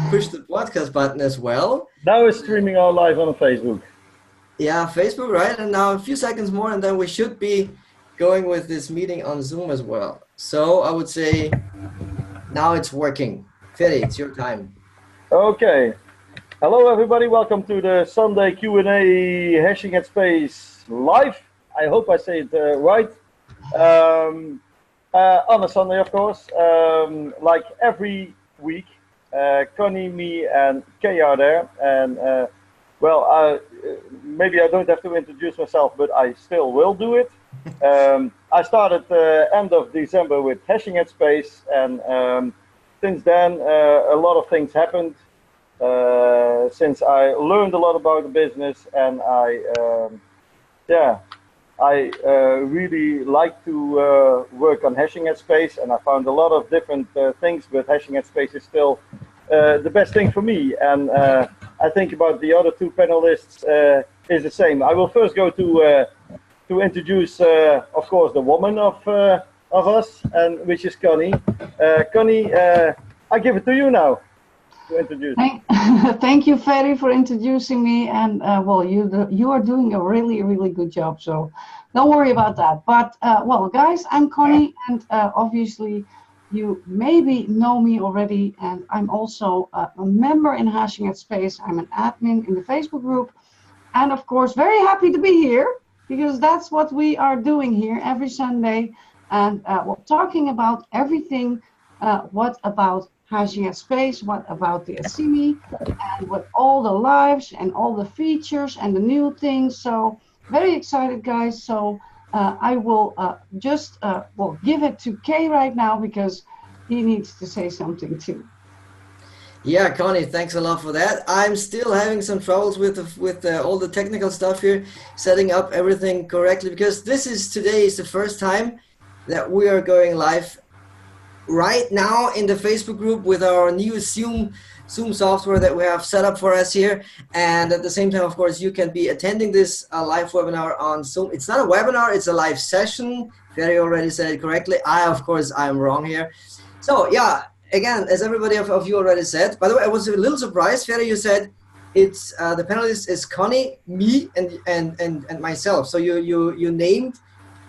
push the podcast button as well. Now we're streaming our live on Facebook. Yeah, Facebook, right? And now a few seconds more, and then we should be going with this meeting on Zoom as well. So I would say now it's working. Ferry, it's your time. Okay. Hello, everybody. Welcome to the Sunday Q&A Hashing at Space live. I hope I say it right. On a Sunday, of course. Like every week, Conny, me, and Kay are there. And maybe I don't have to introduce myself, but I still will do it. I started end of December with Hashing at Space, and since then a lot of things happened. Since I learned a lot about the business, and I really like to work on Hashing at Space, and I found a lot of different things, but Hashing at Space is still the best thing for me. And I think about the other two panelists is the same. I will first go to introduce, of course, the woman of us, and which is Conny. Conny, I give it to you now to introduce. Thank you, Ferry, for introducing me. And well, you are doing a really, really good job. So don't worry about that. But well, guys, I'm Conny, and obviously you maybe know me already. And I'm also a member in Hashing at Space. I'm an admin in the Facebook group, and of course, very happy to be here because that's what we are doing here every Sunday, and we're talking about everything. What about Hashing at Space, what about the Assimi, and with all the lives and all the features and the new things. So very excited, guys. So I will just give it to Kay right now because he needs to say something too. Yeah, Conny, thanks a lot for that. I'm still having some troubles with all the technical stuff here, setting up everything correctly, because today is the first time that we are going live right now in the Facebook group with our new Zoom software that we have set up for us here. And at the same time, of course, you can be attending this live webinar on Zoom. It's not a webinar, it's a live session. Ferry already said it correctly. I'm wrong here. So yeah, again, as everybody of you already said, by the way, I was a little surprised, Ferry, you said it's the panelist is Conny, me, and myself. So you named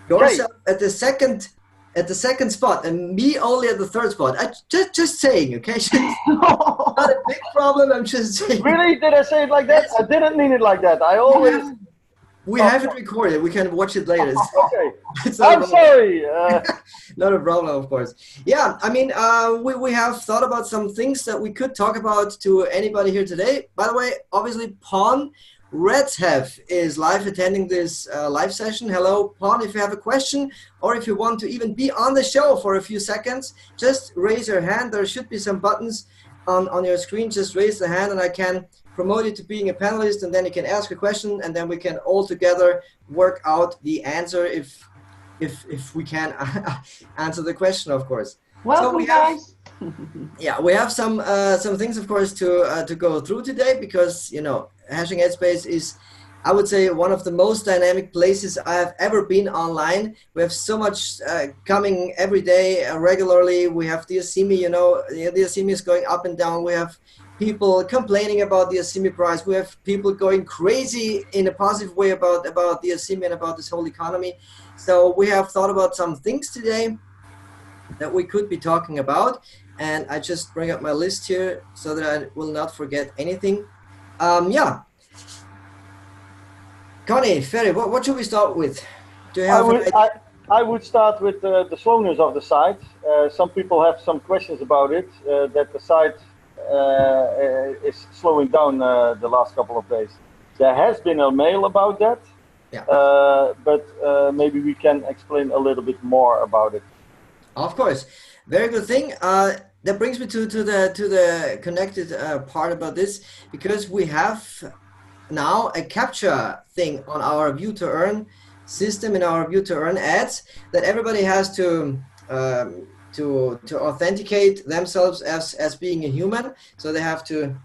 yourself at the second spot, and me only at the third spot. Just saying, okay? Not a big problem. I'm just saying. Really? Did I say it like that? I didn't mean it like that. I always. We have it recorded. We can watch it later. Okay. I'm sorry. Not a problem, of course. Yeah, I mean, we have thought about some things that we could talk about to anybody here today. By the way, obviously, Pawn Redshef is live attending this live session. Hello, Pawn. If you have a question or if you want to even be on the show for a few seconds, just raise your hand. There should be some buttons on your screen. Just raise the hand and I can promote you to being a panelist, and then you can ask a question, and then we can all together work out the answer if we can answer the question, of course. Welcome, guys. Yeah, we have some things, of course, to go through today, because Hashing at Space is, I would say, one of the most dynamic places I have ever been online. We have so much coming every day, regularly. We have the Assimi, the Assimi is going up and down. We have people complaining about the Assimi price. We have people going crazy in a positive way about the Assimi and about this whole economy. So we have thought about some things today that we could be talking about. And I just bring up my list here so that I will not forget anything. Yeah. Conny, Ferry, what should we start with? Do you have I would start with the slowness of the site. Some people have some questions about it, that the site is slowing down the last couple of days. There has been a mail about that, yeah. But maybe we can explain a little bit more about it. Of course, very good thing. That brings me to the connected part about this, because we have now a captcha thing on our view to earn system, in our view to earn ads, that everybody has to authenticate themselves as being a human. So they have to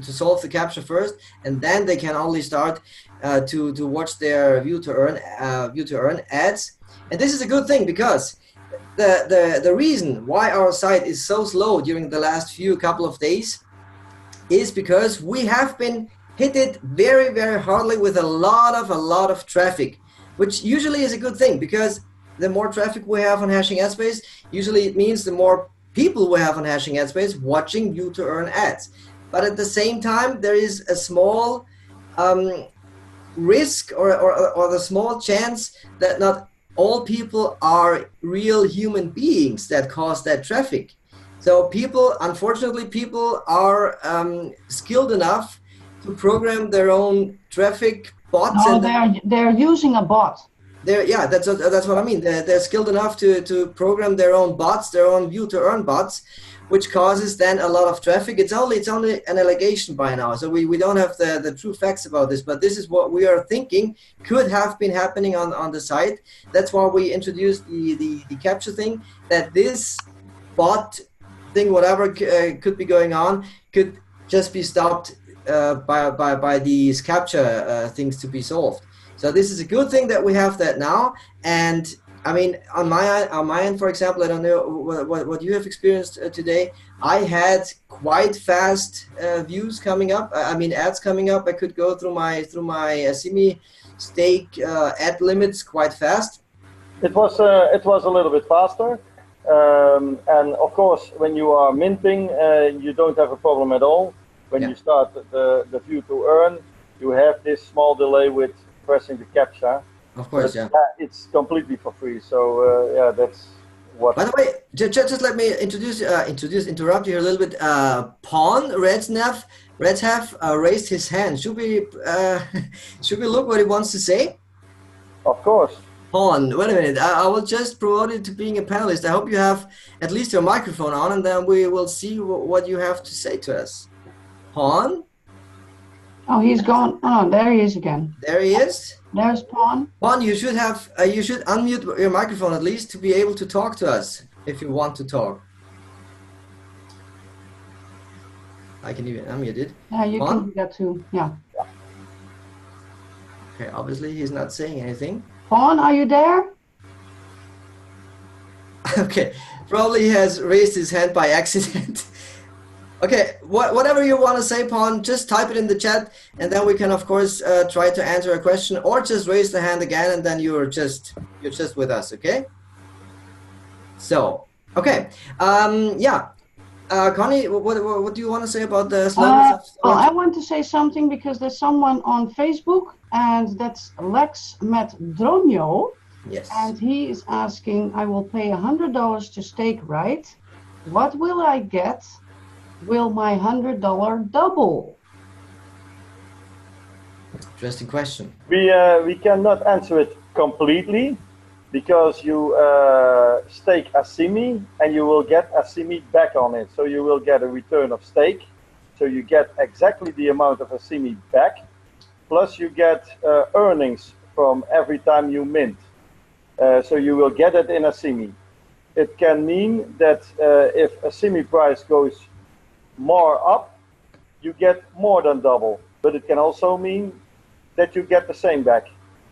solve the captcha first, and then they can only start to watch their view to earn ads. And this is a good thing, because the reason why our site is so slow during the last couple of days is because we have been hit it very, very hardly with a lot of traffic, which usually is a good thing, because the more traffic we have on Hashing Ad Space, usually it means the more people we have on Hashing Ad Space watching you to earn ads. But at the same time, there is a small risk or the small chance that not all people are real human beings that cause that traffic. So unfortunately, people are skilled enough to program their own traffic bots. No, they're using a bot. Yeah, that's what I mean. They're skilled enough to program their own bots, their own view to earn bots, which causes then a lot of traffic. It's only an allegation by now, so we don't have the true facts about this, but this is what we are thinking could have been happening on the site. That's why we introduced the capture thing, that this bot thing, whatever could be going on, could just be stopped by these capture things to be solved. So this is a good thing that we have that now. And I mean, on my end, for example, I don't know what you have experienced today. I had quite fast views coming up. I mean, ads coming up. I could go through my semi-stake ad limits quite fast. It was a little bit faster. And of course, when you are minting, you don't have a problem at all. When you start the view to earn, you have this small delay with pressing the captcha. Of course, but, it's completely for free. So yeah, that's what. By the way, just let me interrupt you a little bit. Pawn Reds have raised his hand. Should we look what he wants to say? Of course. Pawn, wait a minute. I will just promote you to being a panelist. I hope you have at least your microphone on, and then we will see what you have to say to us. Pawn? Oh, he's gone. Oh, there he is again. There he is. There's Pawn. Pawn, you should unmute your microphone at least to be able to talk to us if you want to talk. I can even unmute it. Yeah, you Pawn? can do that too. Yeah. Okay, obviously he's not saying anything. Pawn, are you there? Okay, probably he has raised his hand by accident. Okay, whatever you want to say, Pawn, just type it in the chat, and then we can, of course, try to answer a question, or just raise the hand again, and then you're just with us, okay? So, okay, yeah, Conny, what do you want to say about the slowness? Well, I want to say something because there's someone on Facebook, and that's Lex Metdronio. Yes. And he is asking, I will pay $100 to stake, right? What will I get? Will my $100 double? Interesting question. We cannot answer it completely, because you stake a simi and you will get a simi back on it. So you will get a return of stake. So you get exactly the amount of a simi back, plus you get earnings from every time you mint. So you will get it in a simi. It can mean that if a simi price goes more up, you get more than double. But it can also mean that you get the same back.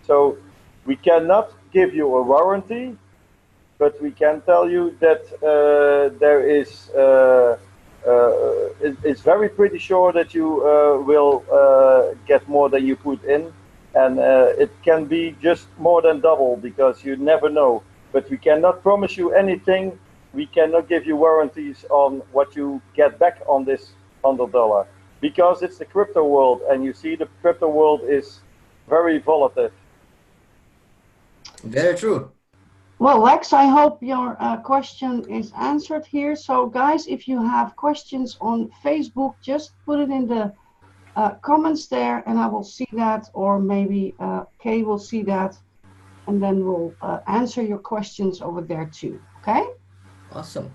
So we cannot give you a warranty, but we can tell you that there is, it's very pretty sure that you will get more than you put in. And it can be just more than double, because you never know. But we cannot promise you anything. We cannot give you warranties on what you get back on this $100, because it's the crypto world, and you see the crypto world is very volatile. Very true. Well, Lex, I hope your question is answered here. So guys, if you have questions on Facebook, just put it in the comments there, and I will see that, or maybe Kay will see that, and then we'll answer your questions over there too. Okay? Awesome.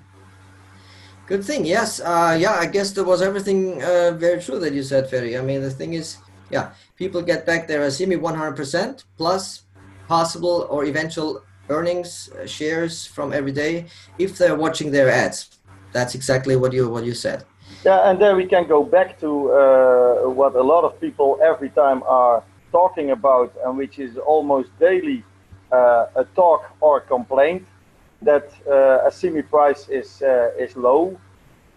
Good thing. Yes. Yeah, I guess that was everything very true that you said, Ferry. I mean, the thing is, yeah, people get back their Asimi 100% plus possible or eventual earnings, shares from every day if they're watching their ads. That's exactly what you said. Yeah, and then we can go back to what a lot of people every time are talking about, and which is almost daily a talk or complaint. that a semi price is low,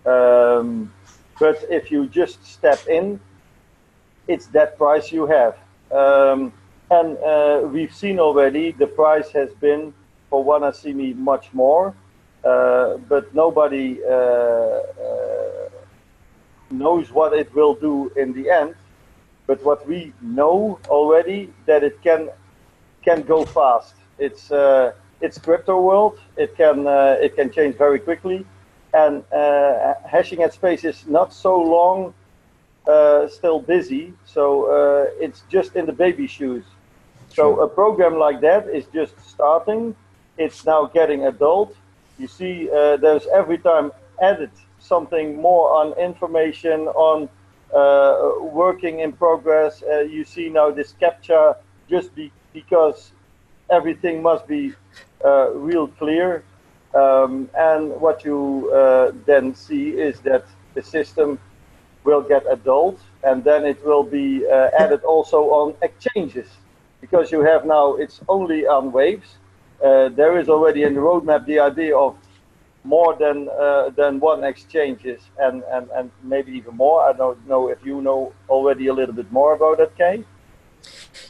but if you just step in, it's that price you have. And we've seen already the price has been for one Assimi much more, but nobody knows what it will do in the end. But what we know already, that it can go fast. It's crypto world. It can change very quickly, and hashing at space is not so long still busy, so it's just in the baby shoes. So a program like that is just starting. It's now getting adult. You see, there's every time added something more on information on working in progress. You see now this captcha just because everything must be real clear. And what you then see is that the system will get adult, and then it will be added also on exchanges, because you have now, it's only on waves. There is already in the roadmap the idea of more than one exchanges, and maybe even more. I don't know if you know already a little bit more about that, Kay?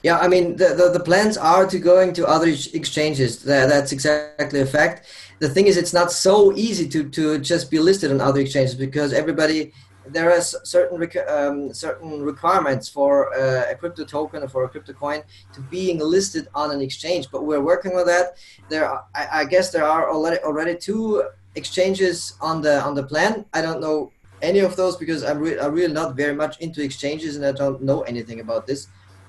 Yeah, I mean, the plans are to going to other exchanges. That's exactly a fact. The thing is, it's not so easy to just be listed on other exchanges, because there are certain requirements for a crypto token or for a crypto coin to being listed on an exchange. But we're working on that. I guess there are already 2 exchanges on the plan. I don't know any of those because I'm really not very much into exchanges, and I don't know anything about this.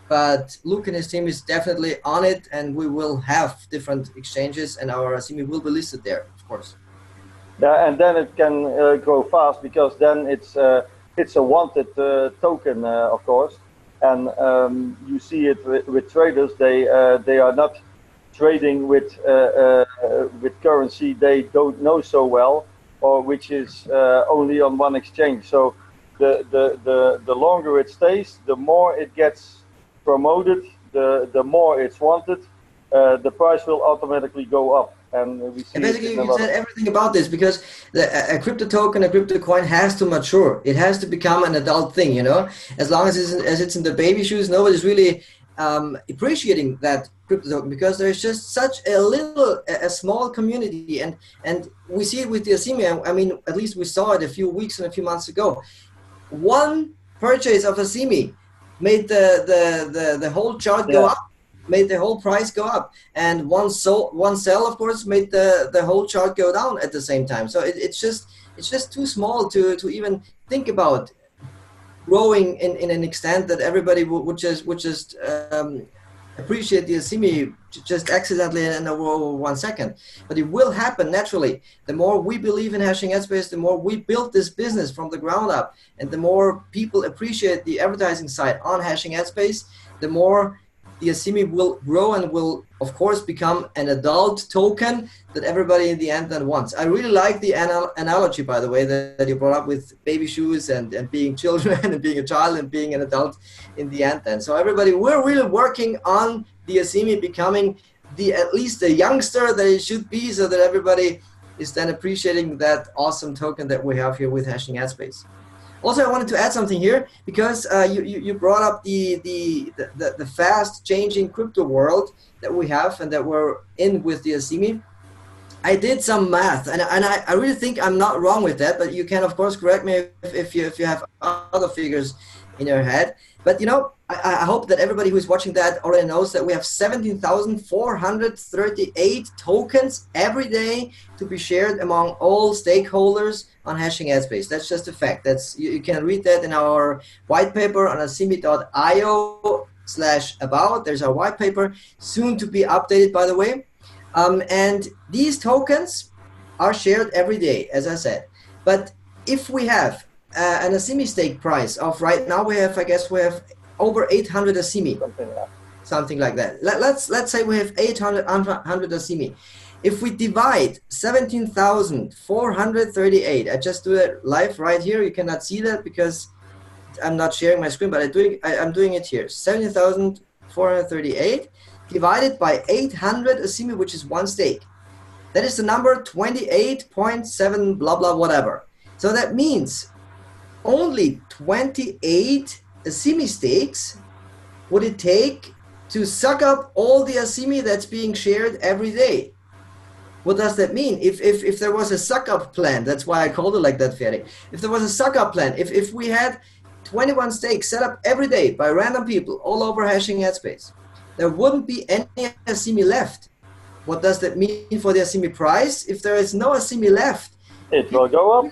But Luke and his team is definitely on it, and we will have different exchanges, and our Assimi will be listed there, of course. Yeah, and then it can grow fast, because then it's a wanted token, of course. And you see it with traders. They are not trading with currency they don't know so well, or which is only on one exchange. So the longer it stays, the more it gets promoted, the more it's wanted, the price will automatically go up. And we see basically, you said everything about this, because a crypto token, a crypto coin has to mature. It has to become an adult thing, you know. As long as it's in the baby shoes, nobody's really appreciating that crypto token, because there's just such a small community, and we see it with the Assimi. I mean, at least we saw it a few weeks and a few months ago. One purchase of Assimi made the whole chart go up, made the whole price go up, and one sell, of course, made the whole chart go down at the same time. So it's just too small to even think about growing in an extent that everybody would just appreciate the Assimi just accidentally in over 1 second. But it will happen naturally. The more we believe in hashing at space, the more we build this business from the ground up, and the more people appreciate the advertising side on hashing at space, the more the Assimi will grow and will, of course, become an adult token that everybody in the end then wants. I really like the analogy, by the way, that you brought up with baby shoes and being children and being a child and being an adult in the end then. So everybody, we're really working on the Assimi becoming at least the youngster that it should be, so that everybody is then appreciating that awesome token that we have here with hashing at space. Also, I wanted to add something here, because you brought up the fast changing crypto world that we have and that we're in with the Assimi. I did some math, and I really think I'm not wrong with that, but you can, of course, correct me if you have other figures in your head. But, you know, I hope that everybody who's watching that already knows that we have 17,438 tokens every day to be shared among all stakeholders on hashing at space. That's just a fact. You can read that in our white paper on assimi.io/about. There's our white paper, soon to be updated, by the way. And these tokens are shared every day, as I said. But if we have an Assimi stake price of right now, I guess we have over 800 Assimi, something like that. Let's say we have 800 Assimi. If we divide 17,438, I just do it live right here. You cannot see that because I'm not sharing my screen, but I'm doing it here. 17,438 divided by 800 Assimi, which is one stake. That is the number 28.7 blah blah whatever. So that means only 28 asimi steaks would it take to suck up all the asimi that's being shared every day. What does that mean? If there was a suck up plan, that's why I called it like that, Ferry. If there was a suck up plan, if we had 21 steaks set up every day by random people all over Hashing Headspace, there wouldn't be any asimi left. What does that mean for the asimi price? If there is no asimi left, it will go up.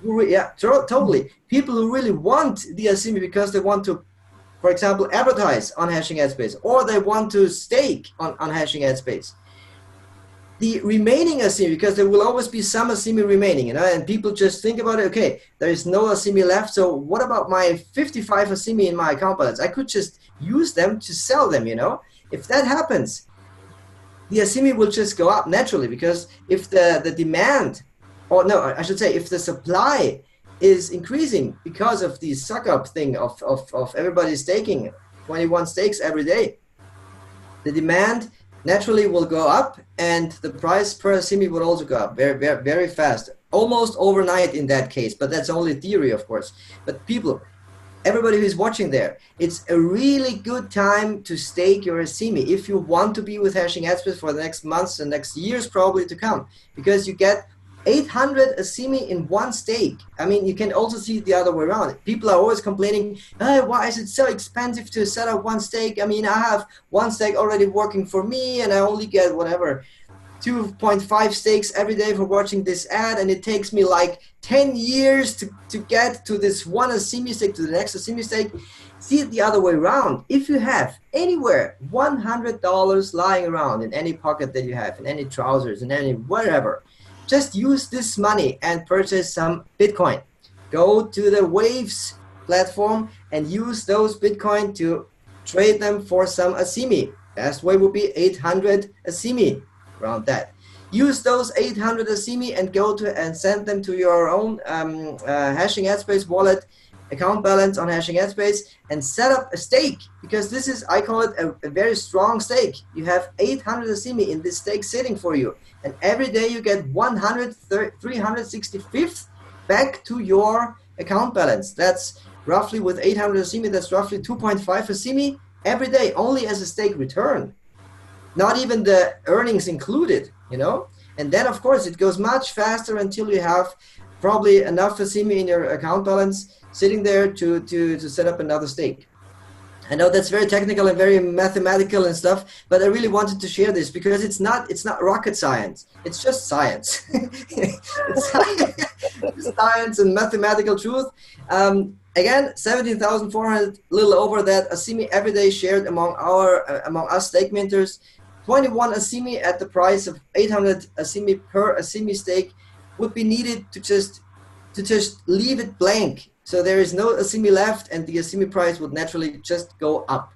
Yeah, totally. People who really want the asimi because they want to, for example, advertise on Hashing Headspace, or they want to stake on Hashing Headspace. The remaining asimi, because there will always be some asimi remaining, you know, and people just think about it, okay, there is no asimi left, so what about my 55 asimi in my account balance? I could just use them to sell them, you know. If that happens, the asimi will just go up naturally, because if the demand, or no, I should say, if the supply is increasing because of the suck-up thing of everybody staking 21 stakes every day, the demand naturally will go up, and the price per asimi would also go up very, very, very fast, almost overnight in that case. But that's only theory, of course. But people, everybody who's watching there, it's a really good time to stake your asimi if you want to be with Hashing Headspace for the next months and next years probably to come, because you get 800 asimi in one stake. I mean, you can also see it the other way around. People are always complaining, oh, why is it so expensive to set up one stake? I mean, I have one stake already working for me, and I only get whatever 2.5 stakes every day for watching this ad, and it takes me like 10 years to get to this one asimi stake, to the next asimi stake. See it the other way around. If you have anywhere $100 lying around in any pocket that you have, in any trousers, in any wherever, just use this money and purchase some Bitcoin. Go to the Waves platform and use those Bitcoin to trade them for some asimi. Best way would be 800 asimi, around that. Use those 800 asimi and go to and send them to your own Hashing Headspace wallet account balance on Hashing Headspace and set up a stake, because this is, I call it a very strong stake. You have 800 asimi in this stake sitting for you, and every day you get 365th back to your account balance. That's roughly, with 800 asimi, that's roughly 2.5 asimi every day, only as a stake return, not even the earnings included, you know. And then of course it goes much faster until you have probably enough asimi in your account balance sitting there to set up another stake. I know that's very technical and very mathematical and stuff, but I really wanted to share this because it's not rocket science. It's just science. It's science and mathematical truth. Again, 17,400, little over that asimi every day shared among us stake minters. 21 asimi at the price of 800 asimi per asimi stake would be needed to just leave it blank. So there is no asimi left, and the asimi price would naturally just go up.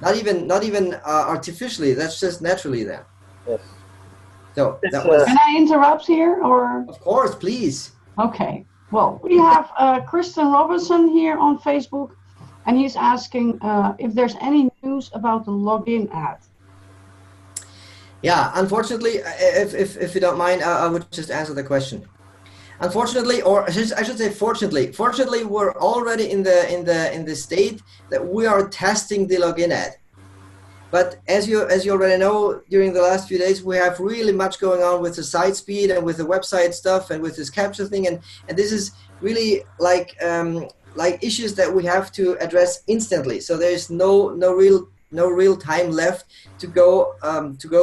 Not even artificially. That's just naturally there. Yes. So that was. Can I interrupt here, or? Of course, please. Okay. Well, we have Kristen Robinson here on Facebook, and he's asking if there's any news about the login ad. Yeah, unfortunately, if you don't mind, I would just answer the question. Unfortunately, or I should say fortunately, we're already in the state that we are testing the login ad. But as you already know, during the last few days, we have really much going on with the site speed and with the website stuff and with this capture thing, and this is really like issues that we have to address instantly. So there is no real time left to go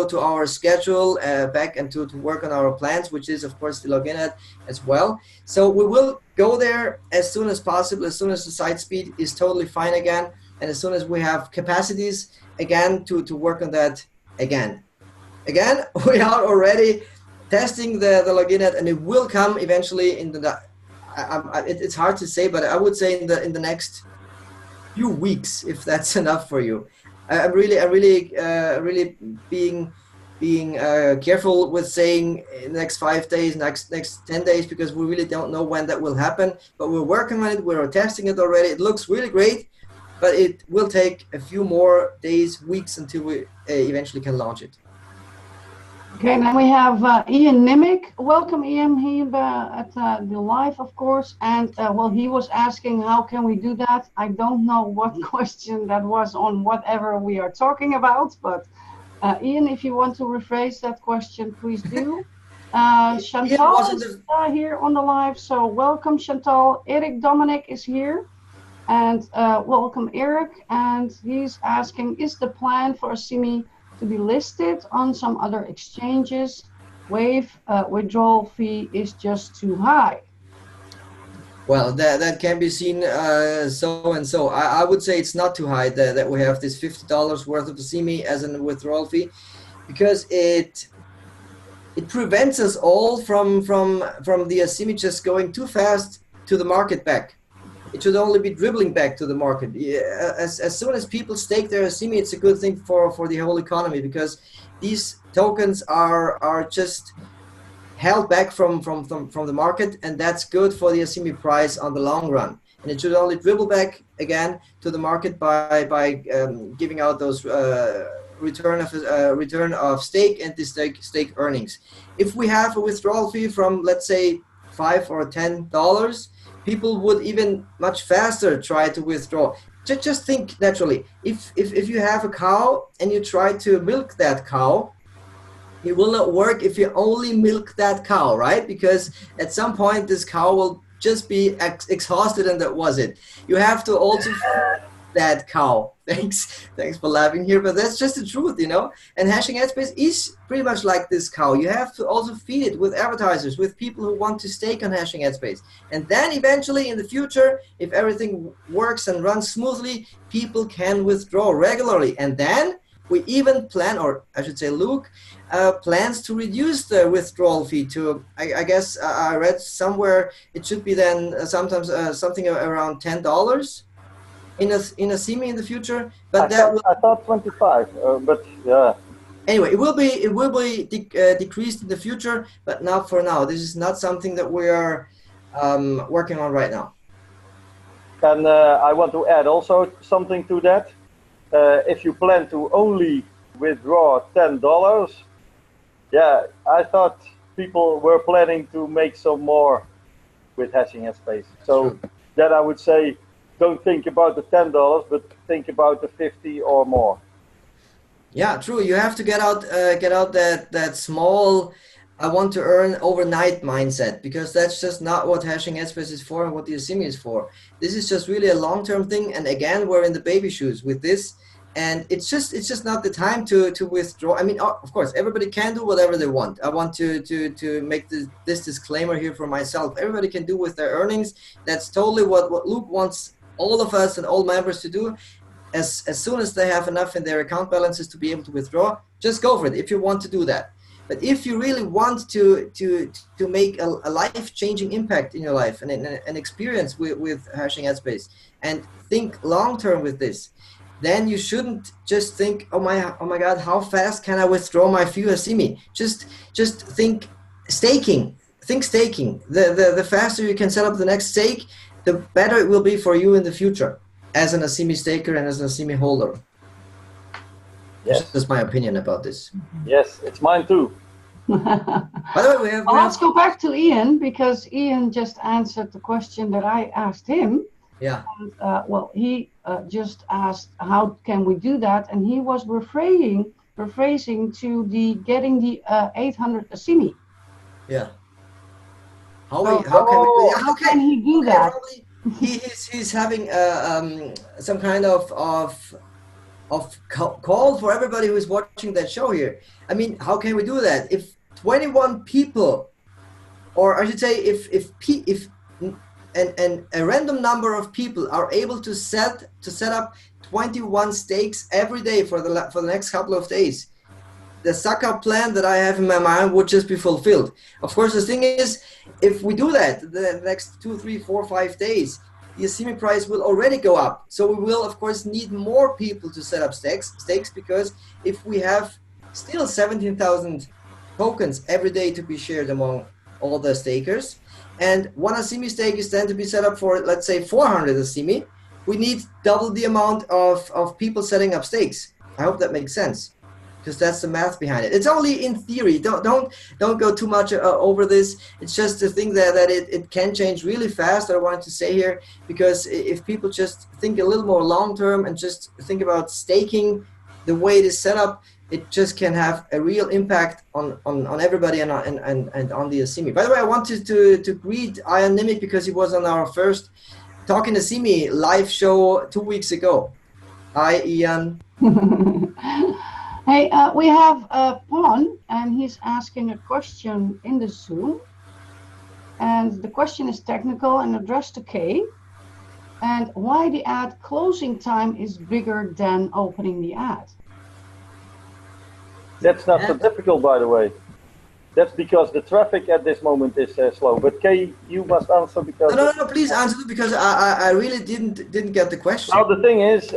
to our schedule back and to work on our plans, which is of course the login ad as well. So we will go there as soon as possible, as soon as the site speed is totally fine again, and as soon as we have capacities again to work on that again. We are already testing the login ad, and it will come eventually in the it's hard to say, but I would say in the next few weeks, if that's enough for you. I'm really being careful with saying in the next 5 days, next 10 days, because we really don't know when that will happen. But we're working on it. We're testing it already. It looks really great, but it will take a few more days, weeks until we eventually can launch it. Okay, now we have Ian Nimick. Welcome, Ian, here at the live, of course. And well, he was asking, how can we do that? I don't know what question that was on whatever we are talking about, but Ian, if you want to rephrase that question, please do. Ian Chantal wasn't is here on the live, so welcome, Chantal. Eric Dominic is here, and welcome, Eric. And he's asking, is the plan for a CME to be listed on some other exchanges? Wave withdrawal fee is just too high. Well, that can be seen so and so. I would say it's not too high that we have this $50 worth of the CME as a withdrawal fee, because it prevents us all from the CME just going too fast to the market back. It should only be dribbling back to the market. As soon as people stake their CME, it's a good thing for the whole economy, because these tokens are just held back from the market, and that's good for the CME price on the long run. And it should only dribble back again to the market by giving out those return of stake and the stake earnings. If we have a withdrawal fee from, let's say, $5 or $10, people would even much faster try to withdraw. Just think naturally. If you have a cow and you try to milk that cow, it will not work if you only milk that cow, right? Because at some point this cow will just be exhausted, and that was it. You have to also feed that cow. Thanks for laughing here, but that's just the truth, you know. And hashing headspace is pretty much like this cow. You have to also feed it with advertisers, with people who want to stake on hashing headspace. And then eventually in the future, if everything works and runs smoothly, people can withdraw regularly. And then we even plan, or I should say Luke, plans to reduce the withdrawal fee to, I guess I read somewhere it should be then sometimes something around $10 in a CME in the future. But I thought 25, but yeah. Anyway, it will be decreased in the future, but not for now. This is not something that we are working on right now. And I want to add also something to that. If you plan to only withdraw $10, yeah, I thought people were planning to make some more with hashing headspace. So then I would say, don't think about the $10, but think about the 50 or more. Yeah, true. You have to get out that small, I want to earn overnight mindset, because that's just not what hashing headspace is for and what the CME is for. This is just really a long-term thing. And again, we're in the baby shoes with this. And it's just not the time to withdraw. I mean, of course, everybody can do whatever they want. I want to make this disclaimer here for myself. Everybody can do with their earnings. That's totally what Luke wants all of us and all members to do. As soon as they have enough in their account balances to be able to withdraw, just go for it if you want to do that. But if you really want to make a life-changing impact in your life and an experience with hashing headspace, and think long-term with this, then you shouldn't just think, oh my God, how fast can I withdraw my few CME? Just think staking. Think staking. The faster you can set up the next stake, the better it will be for you in the future as an CME staker and as an CME holder. Yes. That's my opinion about this. Yes, it's mine too. By the way, let's go back to Ian, because Ian just answered the question that I asked him. Yeah. And, well, he just asked, how can we do that? And he was rephrasing to the getting the 800 CME. Yeah. How can he do that? He's having some kind of call for everybody who is watching that show here. I mean, how can we do that? If 21 people, or I should say, if a random number of people are able to set up 21 stakes every day for the next couple of days, the sucker plan that I have in my mind would just be fulfilled. Of course, the thing is, if we do that the next 2, 3, 4, 5 days, the CME price will already go up. So we will, of course, need more people to set up stakes, because if we have still 17,000 tokens every day to be shared among all the stakers, and one CME stake is then to be set up for, let's say, 400 CME, we need double the amount of people setting up stakes. I hope that makes sense. because that's the math behind it. It's only in theory. Don't go too much over this. It's just the thing that it can change really fast. I wanted to say here, because if people just think a little more long term and just think about staking the way it is set up, it just can have a real impact on everybody and on the Assimi. By the way, I wanted to greet Ian Nimick because he was on our first Talking Assimi live show 2 weeks ago. Hi, Ian. Hey, we have Pon, and he's asking a question in the Zoom. And the question is technical and addressed to Kay. And why the ad closing time is bigger than opening the ad? That's not so difficult, by the way. That's because the traffic at this moment is slow. But Kay, you must answer because... No, please answer it, because I really didn't get the question. Now the thing is,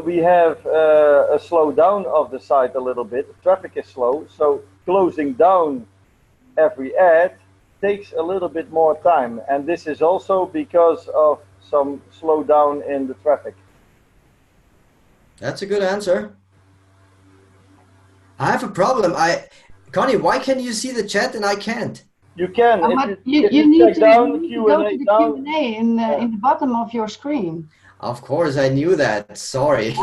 we have a slowdown of the site a little bit. The traffic is slow, so closing down every ad takes a little bit more time. And this is also because of some slowdown in the traffic. That's a good answer. I have a problem. Connie, why can you see the chat and I can't? You can. You need to go to the Q&A in the bottom of your screen. Of course, I knew that. Sorry.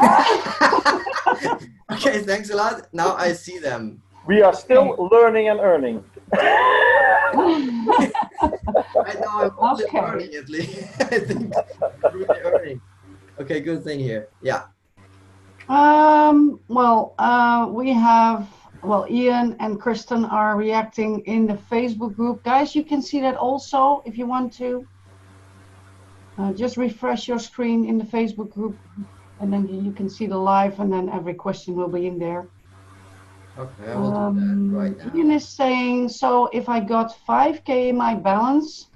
Okay, thanks a lot. Now I see them. We are still learning and earning. Right now I'm only earning, at least. I think really earning. Okay, good thing here. Yeah. We have, Ian and Kristen are reacting in the Facebook group. Guys, you can see that also if you want to. Just refresh your screen in the Facebook group, and then you can see the live, and then every question will be in there. Okay, I will do that right now. Ian is saying, so if I got 5K in my balance,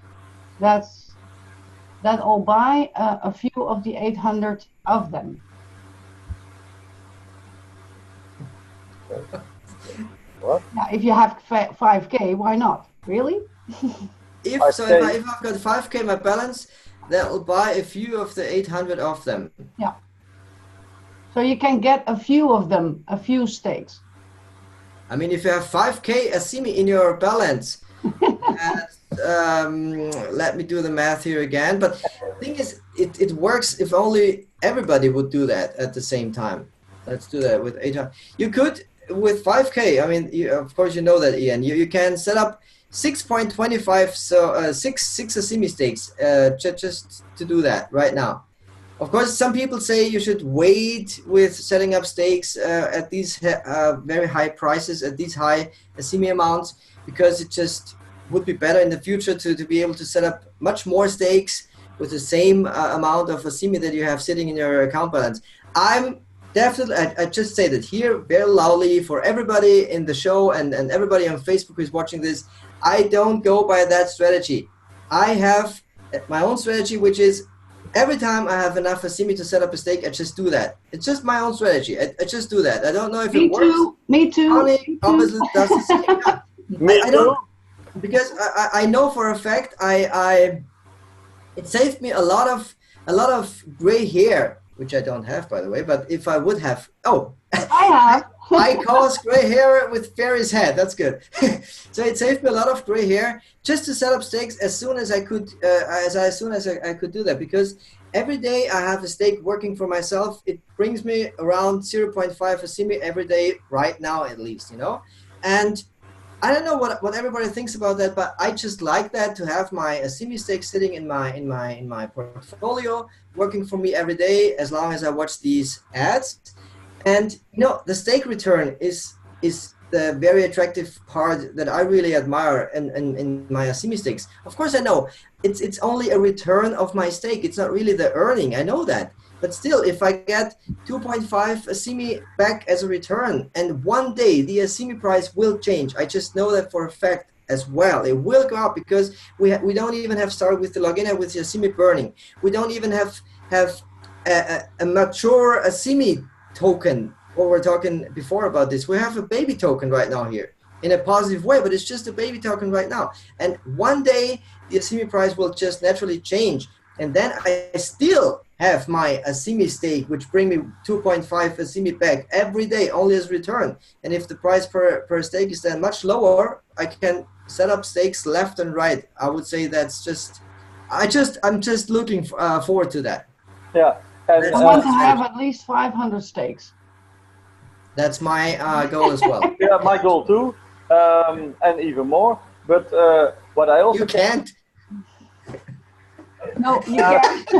I'll buy a few of the 800 of them. What? Yeah, if you have 5K, why not? Really? If I've got 5K in my balance, that'll buy a few of the 800 of them. Yeah. So you can get a few of them, a few stakes. I mean, if you have 5K Assimi in your balance, let me do the math here again. But the thing is, it works if only everybody would do that at the same time. Let's do that with 800. You could, with 5K, I mean, of course you know that, Ian, you can set up 6.25, so six Assimi stakes just to do that right now. Of course, some people say you should wait with setting up stakes at these very high prices, at these high Assimi amounts, because it just would be better in the future to be able to set up much more stakes with the same amount of Assimi that you have sitting in your account balance. I'm definitely, I just say that here very loudly for everybody in the show and everybody on Facebook who's watching this, I don't go by that strategy. I have my own strategy, which is every time I have enough Assimi to set up a stake, I just do that. It's just my own strategy. I just do that. I don't know if it works. Me too. Conny obviously does the same. Yeah. I don't, because I know for a fact it saved me a lot of gray hair, which I don't have, by the way. But if I would have, I have. I caused gray hair with Ferry's head. That's good. So it saved me a lot of gray hair just to set up stakes as soon as I could, as soon as I could do that. Because every day I have a stake working for myself. It brings me around 0.5 Assimi every day, right now at least, you know. And I don't know what everybody thinks about that, but I just like that, to have my Assimi stake sitting in my portfolio, working for me every day as long as I watch these ads. And you know, the stake return is the very attractive part that I really admire in my Assimi stakes. Of course, I know it's only a return of my stake. It's not really the earning. I know that. But still, if I get 2.5 Assimi back as a return, and one day the Assimi price will change, I just know that for a fact as well. It will go up because we don't even have started with the login with the Assimi burning. We don't even have a mature Assimi token. What we're talking before about this, we have a baby token right now here in a positive way, but it's just a baby token right now. And one day the Assimi price will just naturally change, and then I still have my asimi stake, which bring me 2.5 asimi back every day, only as return. And if the price per stake is then much lower, I can set up stakes left and right. I would say that's just, I'm just looking forward to that. Yeah. And I want to have at least 500 stakes. That's my goal as well. yeah, my goal too, and even more. But what I also You can't. No, you can't.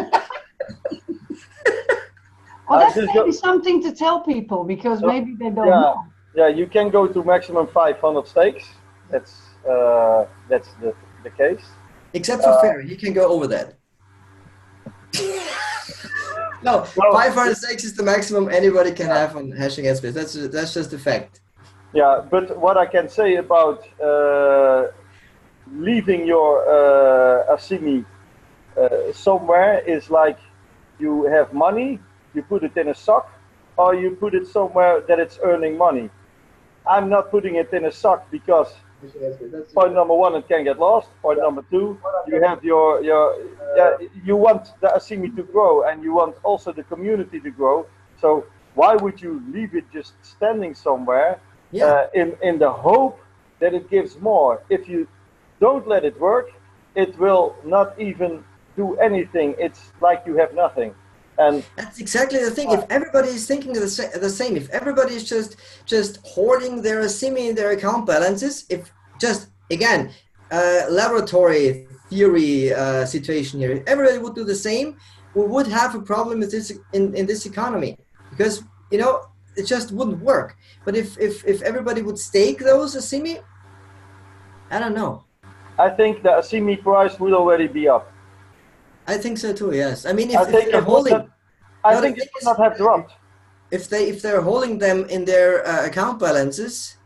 Well, that's maybe something to tell people, because maybe they don't know. Yeah, you can go to maximum 500 stakes. That's the case. Except for Ferry, he can go over that. No, 500 stakes is the maximum anybody can have on hashing headspace. That's just a fact. Yeah, but what I can say about leaving your asimi somewhere is like, you have money, you put it in a sock, or you put it somewhere that it's earning money. I'm not putting it in a sock because point number one, it can get lost. Point number two, you have you want the asimi to grow, and you want also the community to grow. So why would you leave it just standing somewhere in the hope that it gives more? If you don't let it work, it will not even do anything. It's like you have nothing. And that's exactly the thing. If everybody is thinking the same, if everybody is just hoarding their asimi in their account balances, if just again laboratory theory situation here, if everybody would do the same, we would have a problem with this in this economy, because you know it just wouldn't work. But if everybody would stake those asimi, I don't know. I think the asimi price would already be up. I think so too. Yes, I mean, if they're holding, I think it would not have dropped. If they're holding them in their account balances,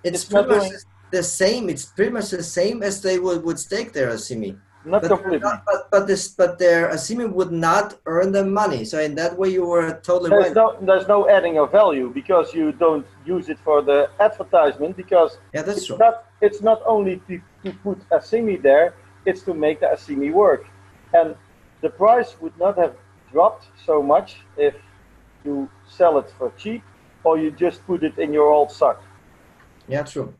it's pretty much the same. It's pretty much the same as they would stake their asimi. Not completely. But their asimi would not earn them money. So in that way, you were totally right. There's no adding of value, because you don't use it for the advertisement. Because that's true. It's not only to put asimi there; it's to make the asimi work. And the price would not have dropped so much if you sell it for cheap, or you just put it in your old sock. Yeah, true.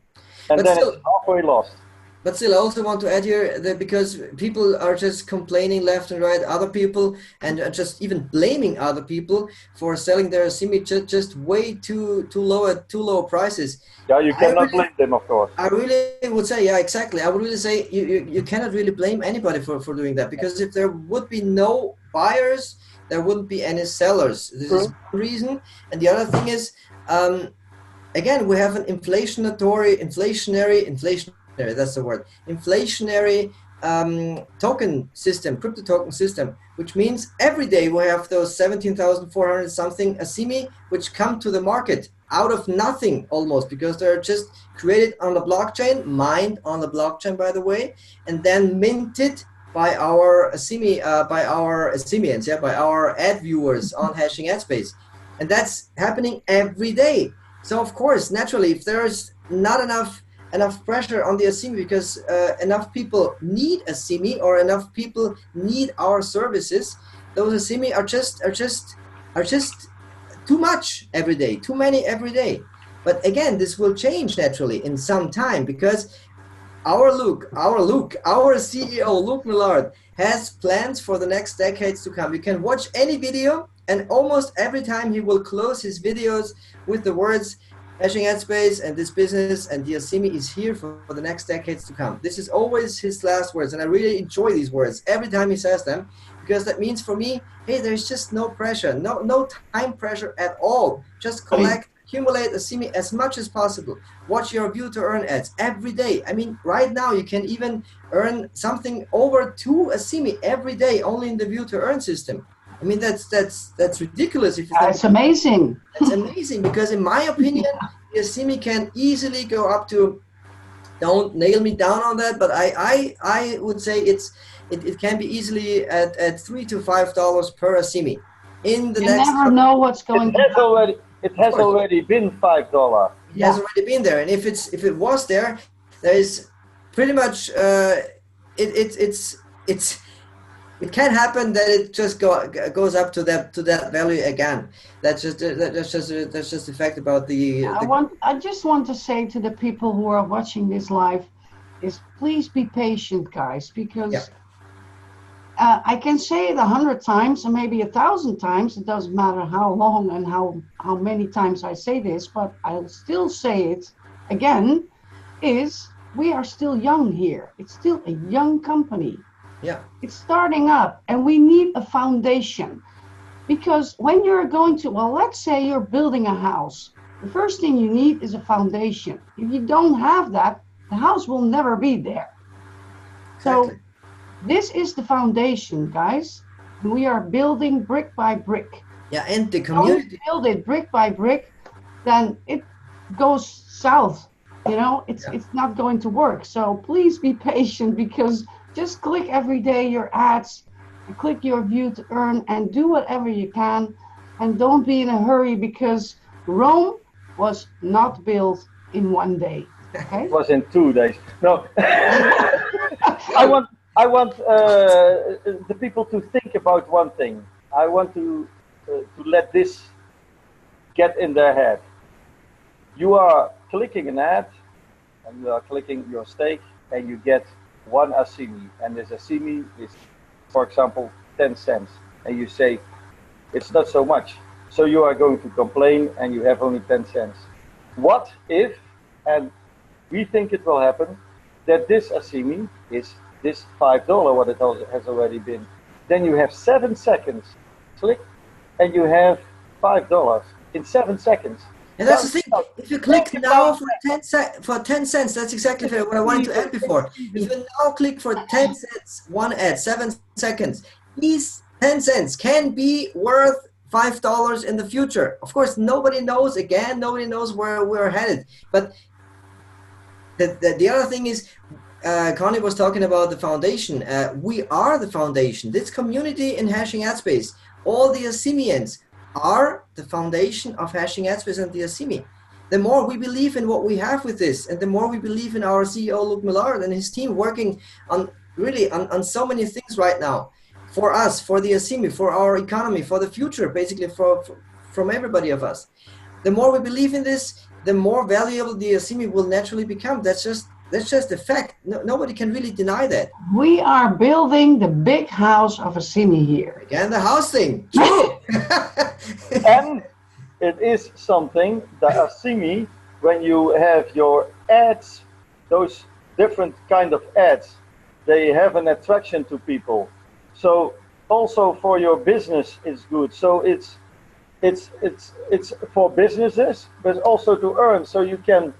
And then it's halfway lost. But still, I also want to add here that because people are just complaining left and right, other people, and just even blaming other people for selling their asimi just way too low at too low prices. Yeah, you cannot blame them, of course. I really would say, yeah, exactly. I would really say you cannot really blame anybody for doing that, because if there would be no buyers, there wouldn't be any sellers. This is one reason. And the other thing is, again, we have an inflationary, that's the word, inflationary token system, crypto token system, which means every day we have those 17,400 something asimi which come to the market out of nothing almost, because they're just created on the blockchain, mined on the blockchain, by the way, and then minted by our asimi, by our asimians, by our ad viewers on hashing headspace. And that's happening every day. So of course, naturally, if there's not enough pressure on the asimi, because enough people need asimi, or enough people need our services, those asimi are just too much every day, too many every day. But again, this will change naturally in some time, because our CEO, Luke Millard, has plans for the next decades to come. You can watch any video, and almost every time he will close his videos with the words, hashing headspace and this business and the asimi is here for the next decades to come. This is always his last words, and I really enjoy these words every time he says them, because that means for me, hey, there's just no pressure, no time pressure at all. Just collect, accumulate asimi as much as possible. Watch your view to earn ads every day. I mean, right now you can even earn something over 2 asimi every day only in the view to earn system. I mean, that's ridiculous. If you think it's amazing. It's amazing, because in my opinion, the asimi can easily go up to, don't nail me down on that, but I would say it can be easily at $3 to $5 per asimi. In the next, never know what's going on. It has already been $5. It has already been there, and if it was there, there is pretty much it's it can happen that it just goes up to that value again. That's just the fact about I just want to say to the people who are watching this live is please be patient, guys, because I can say it 100 times and maybe 1,000 times. It doesn't matter how long and how many times I say this, but I'll still say it again, is we are still young here. It's still a young company. Yeah. It's starting up and we need a foundation. Because when you're going to, well, let's say you're building a house. The first thing you need is a foundation. If you don't have that, the house will never be there. Exactly. So this is the foundation, guys. We are building brick by brick. Yeah, and the community. Don't build it brick by brick, then it goes south. You know, it's not going to work. So please be patient, because just click every day your ads, click your view to earn, and do whatever you can. And don't be in a hurry, because Rome was not built in one day. Okay? It was in 2 days. No. I want the people to think about one thing. I want to let this get in their head. You are clicking an ad, and you are clicking your stake, and you get one assimi, and this assimi is, for example, 10 cents, and you say it's not so much, so you are going to complain and you have only 10 cents. What if, and we think it will happen, that this assimi is this $5 what it has already been, then you have 7 seconds, click, and you have $5 in 7 seconds. And that's the thing. If you click now for 10 cents, that's exactly what I wanted to add before. If you now click for 10 cents, one ad, 7 seconds, these 10 cents can be worth $5 in the future. Of course, nobody knows. Again, nobody knows where we're headed. But the other thing is, Conny was talking about the foundation. We are the foundation. This community in Hashing AdSpace, all the Assimians are the foundation of Hashing AdSpace and the Assimi. The more we believe in what we have with this, and the more we believe in our CEO, Luke Millard, and his team working on really on so many things right now, for us, for the Assimi, for our economy, for the future, basically from everybody of us. The more we believe in this, the more valuable the Assimi will naturally become. That's just a fact. Nobody can really deny that. We are building the big house of Assimi here. Again, the house thing. True. And it is something that Assimi, when you have your ads, those different kind of ads, they have an attraction to people. So also for your business it's good. So it's for businesses, but also to earn. So you can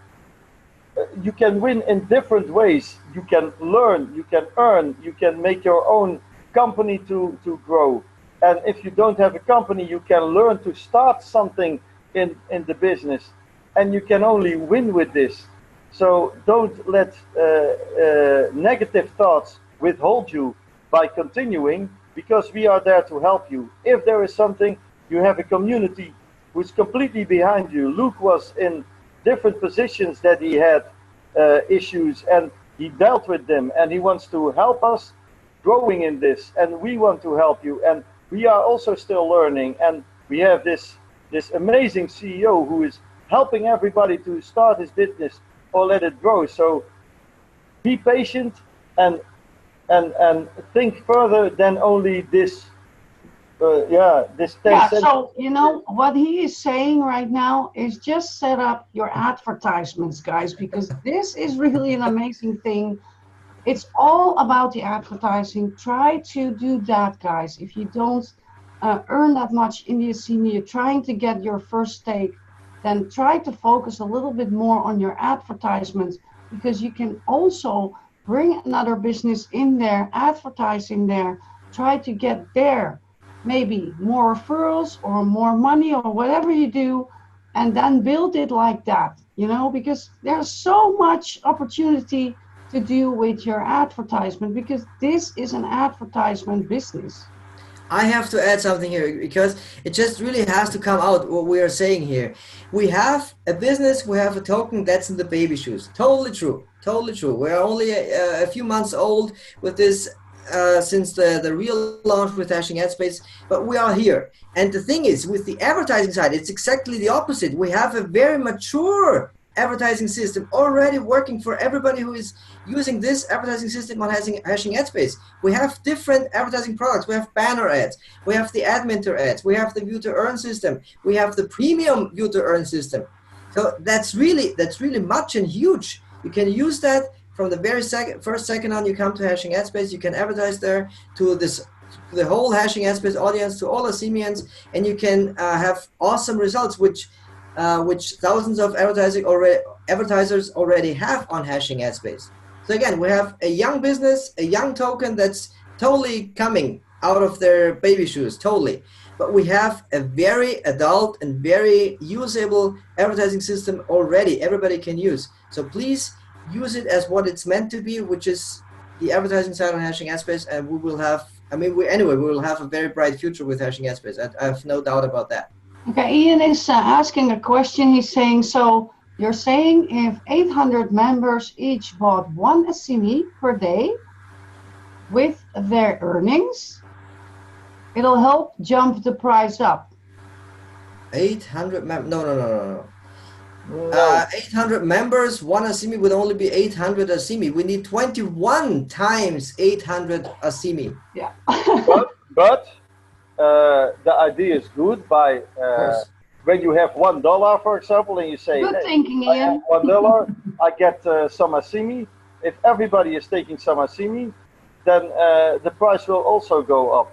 win in different ways. You can learn, you can earn, you can make your own company to grow. And if you don't have a company, you can learn to start something in the business. And you can only win with this. So don't let negative thoughts withhold you by continuing, because we are there to help you. If there is something, you have a community who's completely behind you. Luke was in different positions that he had issues, and he dealt with them, and he wants to help us growing in this, and we want to help you. And we are also still learning, and we have this amazing CEO who is helping everybody to start his business or let it grow. So be patient and think further than only this this 10 cents. So you know what he is saying right now is just set up your advertisements, guys, because this is really an amazing thing. It's all about the advertising. Try to do that, guys. If you don't earn that much in the Assimi, you're trying to get your first stake, then try to focus a little bit more on your advertisements, because you can also bring another business in there, advertising there, try to get there maybe more referrals or more money or whatever you do, and then build it like that, you know, because there's so much opportunity to do with your advertisement, because this is an advertisement business. I have to add something here, because it just really has to come out what we are saying here. We have a business, we have a token that's in the baby shoes. Totally true, totally true. We're only a few months old with this since the real launch with hashing headspace, but we are here. And the thing is, with the advertising side, it's exactly the opposite. We have a very mature advertising system already working for everybody who is using this advertising system on hashing headspace. We have different advertising products. We have banner ads, we have the adminter ads, we have the view to earn system, we have the premium view to earn system. So that's really much and huge. You can use that from the very first second on you come to hashing headspace. You can advertise there to the whole hashing headspace audience, to all the Semians, and you can have awesome results, which thousands of advertisers already have on hashing headspace. So again, we have a young business, a young token that's totally coming out of their baby shoes, totally. But we have a very adult and very usable advertising system already. Everybody can use. So please use it as what it's meant to be, which is the advertising side on hashing headspace, and we will have. We will have a very bright future with hashing headspace. I have no doubt about that. Okay, Ian is asking a question. He's saying, so you're saying if 800 members each bought one Assimi per day with their earnings, it'll help jump the price up. 800 no. 800 members, one Assimi would only be 800 Assimi. We need 21 times 800 Assimi. Yeah. but the idea is good. By when you have $1, for example, and you say, good thinking, I Ian. have $1, I get some Assimi. If everybody is taking some Assimi, then the price will also go up.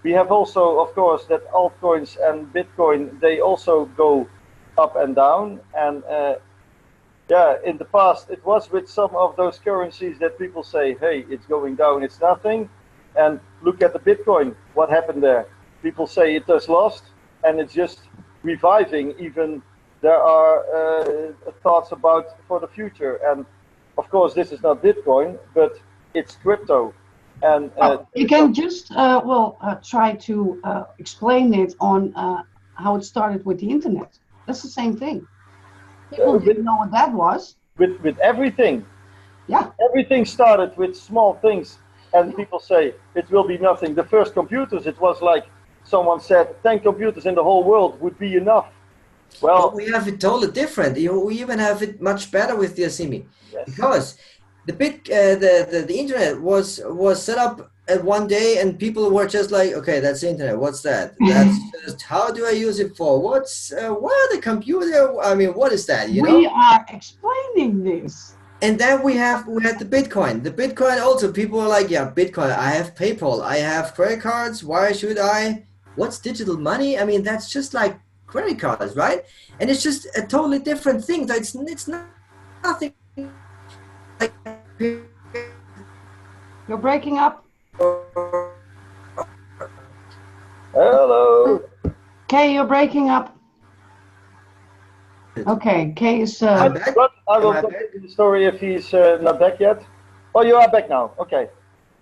We have also, of course, that altcoins and Bitcoin, they also go up and down. And yeah, in the past, it was with some of those currencies that people say, hey, it's going down, it's nothing. And look at the Bitcoin, what happened there? People say it has lost, and it's just reviving. Even there are thoughts about for the future. And of course, this is not Bitcoin, but it's crypto. And you can just try to explain it on how it started with the internet. That's the same thing. People didn't know what that was. With everything. Yeah. Everything started with small things, and people say it will be nothing. The first computers, it was like someone said 10 computers in the whole world would be enough. Well, but we have it totally different. We even have it much better with the Assimi, yes. Because the internet was set up at one day, and people were just like, okay, that's the internet. What's that? That's just, how do I use it for? What are the computer? I mean, what is that? We are explaining this. And then we had the Bitcoin. The Bitcoin also, people are like, yeah, Bitcoin. I have PayPal. I have credit cards. Why should I? What's digital money? I mean, that's just like credit cards, right? And it's just a totally different thing. So it's nothing. Like, you're breaking up. Hello. Kay, you're breaking up. Okay, Kay is. I'm back. I will continue the story if he's not back yet. Oh, you are back now. Okay.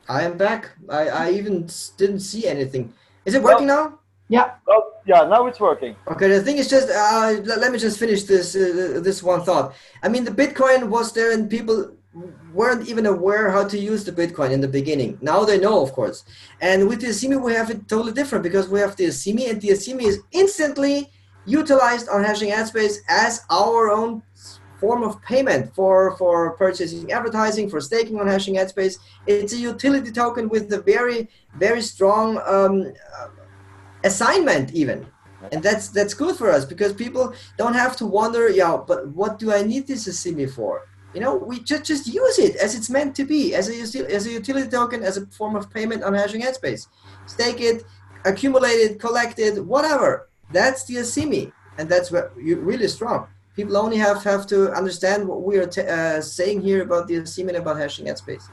I am back. I even didn't see anything. Is it working now? Yeah. Oh, yeah, now it's working. Okay, the thing is just, let me just finish this one thought. I mean, the Bitcoin was there and people weren't even aware how to use the Bitcoin in the beginning. Now they know, of course. And with the Assimi, we have it totally different because we have the Assimi, and the Assimi is instantly utilized on hashing headspace as our own form of payment for purchasing advertising, for staking on hashing headspace. It's a utility token with a very, very strong assignment even. And that's good for us because people don't have to wonder, yeah, but what do I need this Assimi for? We just use it as it's meant to be, as a utility token, as a form of payment on hashing headspace. Stake it, accumulate it, collect it, whatever. That's the Assimi, and that's really strong. People only have to understand what we are saying here about the Assimi and about hashing headspace.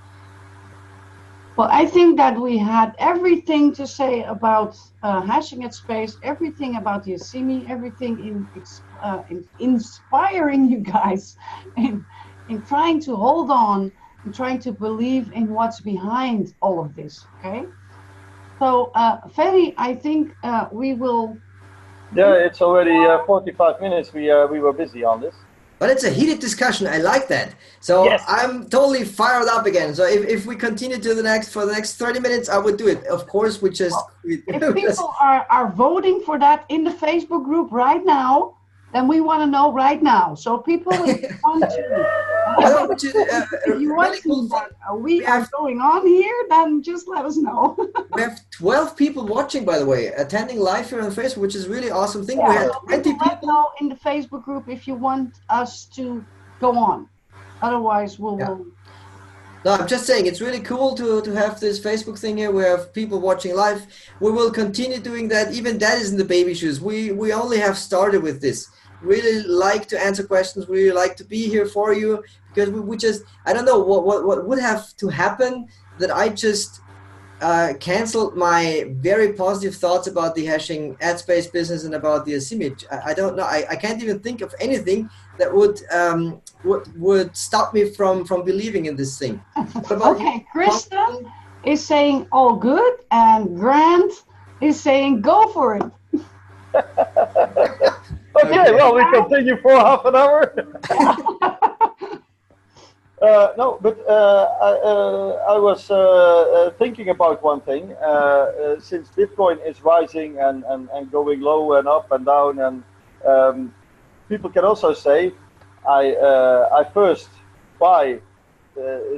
Well, I think that we had everything to say about hashing headspace, everything about the Assimi, everything in inspiring you guys in trying to hold on and trying to believe in what's behind all of this, okay? So, Ferry, I think we will... Yeah, it's already 45 minutes. We were busy on this. But it's a heated discussion. I like that. So Yes. I'm totally fired up again. So if we continue to for the next 30 minutes, I would do it. Of course, we just... If people are voting for that in the Facebook group right now, then we want to know right now. So people, if you want to, if you want really cool to we are going on here, then just let us know. We have 12 people watching, by the way, attending live here on Facebook, which is really awesome thing. Yeah, We had so 20 let people. know in the Facebook group if you want us to go on. Otherwise, we'll... No, I'm just saying it's really cool to have this Facebook thing here. We have people watching live. We will continue doing that. Even that is in the baby shoes. We only have started with this. Really like to answer questions. We really like to be here for you, because we just, I don't know what would have to happen that I just canceled my very positive thoughts about the hashing ad space business and about the Asimi. I don't know. I can't even think of anything that would stop me from believing in this thing. Okay, Krista is saying all good, and Grant is saying go for it. Okay, well, we continue for half an hour. No, but I was thinking about one thing. Since Bitcoin is rising and going low and up and down, and people can also say, I first buy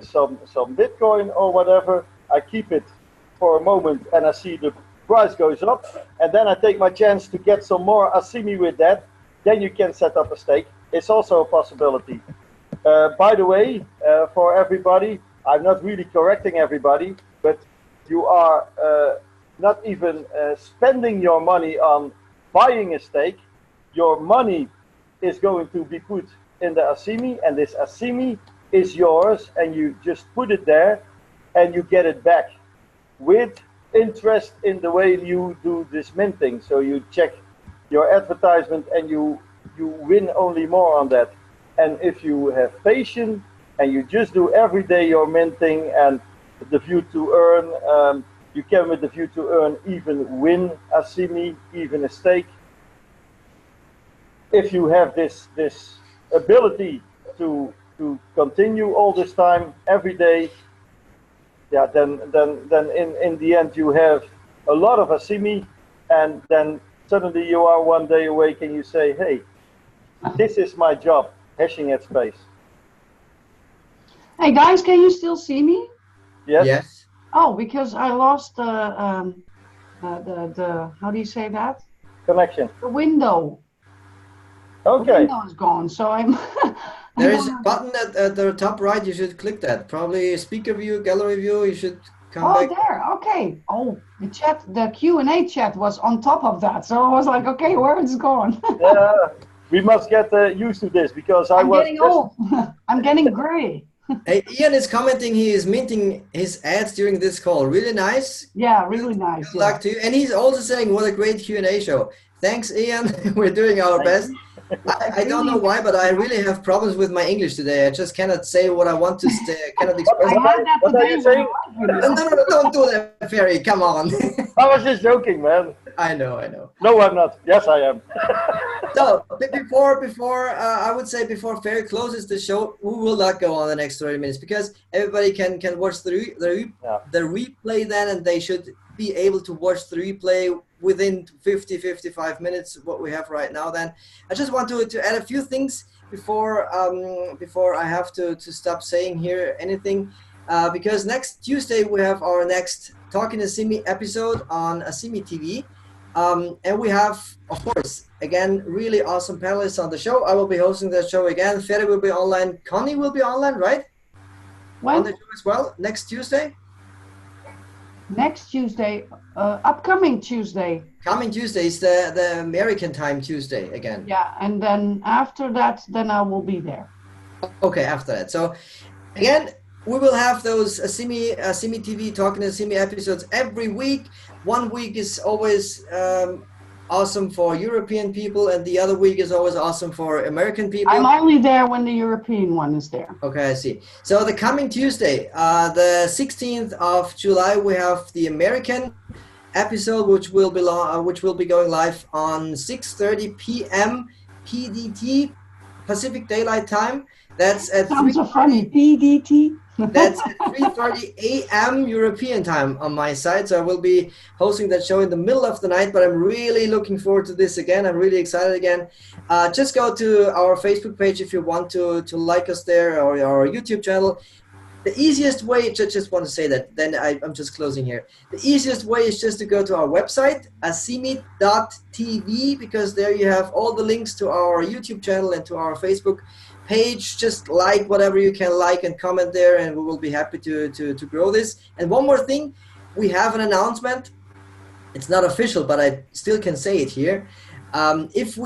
some Bitcoin or whatever. I keep it for a moment, and I see the price goes up, and then I take my chance to get some more Asimi with that. Then you can set up a stake. It's also a possibility. By the way, for everybody, I'm not really correcting everybody, but you are not even spending your money on buying a stake. Your money is going to be put in the Asimi, and this Asimi is yours, and you just put it there, and you get it back with interest in the way you do this minting. So you check your advertisement, and you win only more on that. And if you have patience and you just do every day your minting and the view to earn, you can, with the view to earn, even win Asimi, even a stake. If you have this ability to continue all this time every day, yeah, then in the end you have a lot of Asimi, and then suddenly you are one day awake and you say, hey, this is my job, hashing at space. Hey guys, can you still see me? Yes. Yes. Oh, because I lost the how do you say that? Connection. The window. Okay. The window is gone, so I'm. There is a button at the top right. You should click that. Probably speaker view, gallery view. You should come back. Oh, there. Okay. Oh, the Q&A chat was on top of that, so I was like, okay, where is it gone? Yeah, we must get used to this, because I'm getting old. I'm getting gray. Hey, Ian is commenting. He is minting his ads during this call. Really nice. Yeah, really nice. Good luck to you. And he's also saying, what a great Q&A show. Thanks, Ian. We're doing our best. I don't know why, but I really have problems with my English today. I just cannot say what I want to say. I cannot express. What are you saying? No, don't do that, Ferry. Come on. I was just joking, man. I know. No, I'm not. Yes, I am. So before I would say before Ferry closes the show, we will not go on the next 30 minutes, because everybody can watch the replay then, and they should be able to watch the replay within 55 minutes, what we have right now. Then I just want to add a few things before I have to stop saying here anything, because next Tuesday we have our next Talking Asimi episode on Asimi TV, and we have, of course, again, really awesome panelists on the show. I will be hosting that show again. Ferry will be online. Conny will be online, right? When? On the show as well, next Tuesday? Next Tuesday, upcoming Tuesday. Coming Tuesday is the American time Tuesday again. Yeah, and then after that, then I will be there. Okay, after that. So again, we will have those Asimi TV Talking Asimi episodes every week. One week is always awesome for European people, and the other week is always awesome for American people. I'm only there when the European one is there. Okay, I see. So the coming Tuesday, the 16th of July, we have the American episode, which will be going live on 6:30 p.m. PDT. Pacific Daylight Time. That's at Sounds so funny. PDT. That's at 3:30 a.m. European time on my side. So I will be hosting that show in the middle of the night, but I'm really looking forward to this again. I'm really excited again. Just go to our Facebook page if you want to like us there, or our YouTube channel. The easiest way, just want to say that, then I'm just closing here. The easiest way is just to go to our website, asimi.tv, because there you have all the links to our YouTube channel and to our Facebook page. Just like whatever you can like and comment there, and we will be happy to grow this. And one more thing, we have an announcement. It's not official, but I still can say it here. If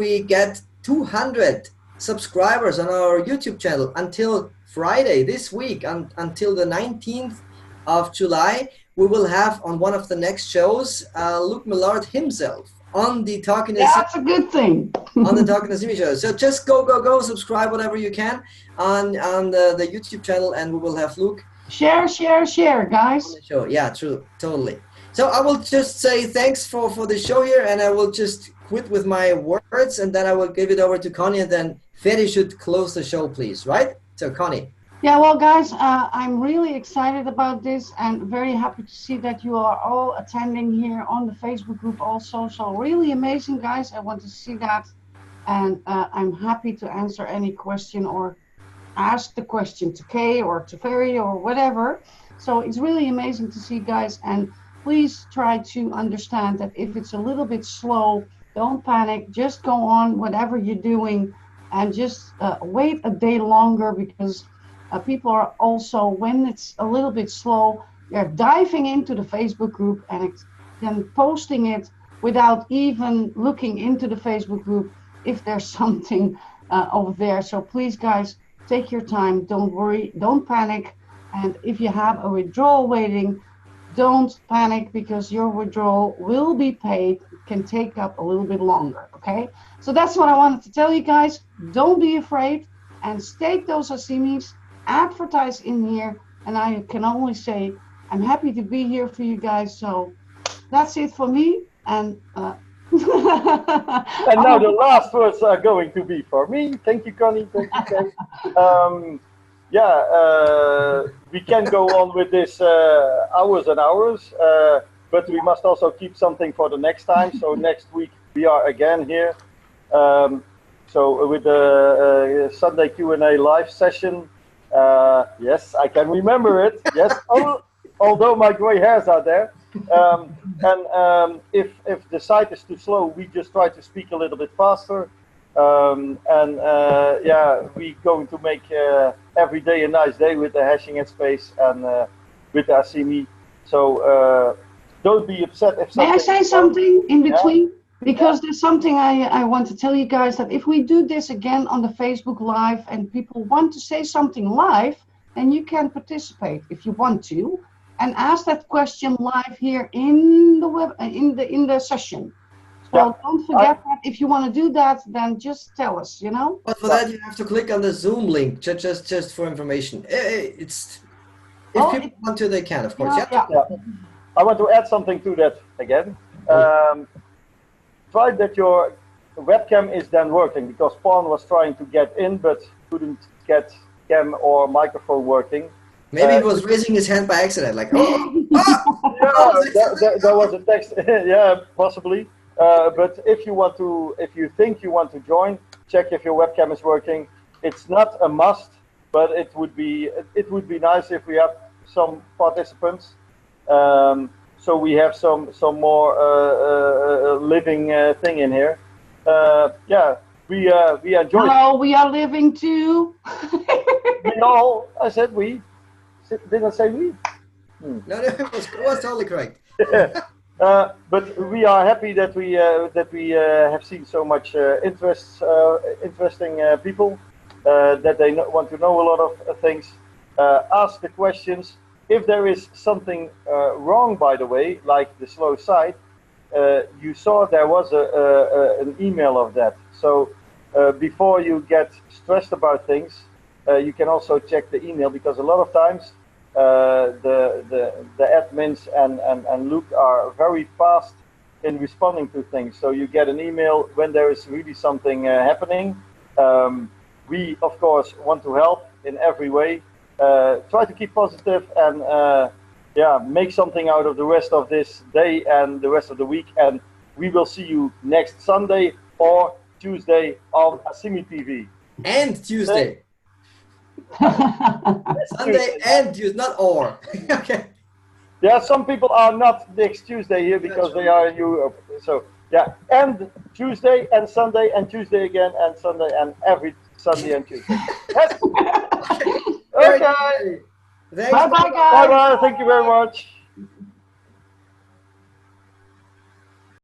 we get 200 subscribers on our YouTube channel until Friday this week, until the 19th of July, we will have on one of the next shows Luke Millard himself on the Talking Yeah, that's a good thing. on the Talking Assimi show. So just go subscribe whatever you can on the YouTube channel, and we will have Luke Share, guys. on the show. Yeah, true, totally. So I will just say thanks for the show here, and I will just quit with my words, and then I will give it over to Conny, and then Ferry should close the show, please, right? So Conny. Yeah, well, guys, I'm really excited about this and very happy to see that you are all attending here on the Facebook group also. So really amazing, guys. I want to see that. And I'm happy to answer any question or ask the question to Kay or to Ferry or whatever. So it's really amazing to see, guys. And please try to understand that if it's a little bit slow, don't panic. Just go on whatever you're doing and just wait a day longer, because people are also, when it's a little bit slow, they're diving into the Facebook group and then posting it without even looking into the Facebook group if there's something over there. So please, guys, take your time. Don't worry. Don't panic. And if you have a withdrawal waiting, don't panic, because your withdrawal will be paid. It can take up a little bit longer. Okay. So that's what I wanted to tell you guys. Don't be afraid and stake those Asimis. Advertise in here, and I can only say I'm happy to be here for you guys. So that's it for me, and and now the last words are going to be for me. Thank you, Conny. Thank you, Kay. We can go on with this hours and hours, but we must also keep something for the next time. So next week we are again here. So with the Sunday Q&A live session. Yes, I can remember it. Yes, although my gray hairs are there. If the site is too slow, we just try to speak a little bit faster. Yeah, we're going to make every day a nice day with the hashing at space and with the Asimi. So don't be upset if something. May I say something in between? Yeah. Because there's something I want to tell you guys, that if we do this again on the Facebook Live and people want to say something live, then you can participate if you want to, and ask that question live here in the web in the session. So yeah. Don't forget that. If you want to do that, then just tell us, you know. But for that, you have to click on the Zoom link, just for information. If people want to, they can, of course. Yeah. I want to add something to that again. Try that your webcam is then working, because Paul was trying to get in but couldn't get cam or microphone working. Maybe he was raising his hand by accident, like, there was a text. Yeah, possibly. But if you think you want to join, check if your webcam is working. It's not a must, but it would be nice if we have some participants. So we have some more living thing in here. Yeah, we enjoy. Hello, we are living too. We all. I said we. Did I say we? No, it was totally correct. But we are happy that we have seen so much interesting people that they want to know a lot of things. Ask the questions. If there is something wrong, by the way, like the slow site, you saw there was an email of that. So before you get stressed about things, you can also check the email, because a lot of times the admins and Luke are very fast in responding to things. So you get an email when there is really something happening, We, of course, want to help in every way. Try to keep positive and yeah, make something out of the rest of this day and the rest of the week. And we will see you next Sunday or Tuesday on Asimi TV. And Tuesday. Sunday and Tuesday, not or. Okay. Yeah, some people are not next Tuesday here because they are in Europe. So yeah, and Tuesday and Sunday and Tuesday again and Sunday and every Sunday and Tuesday. Yes. Okay. Thanks. Bye bye, guys. Bye bye. Thank you very much.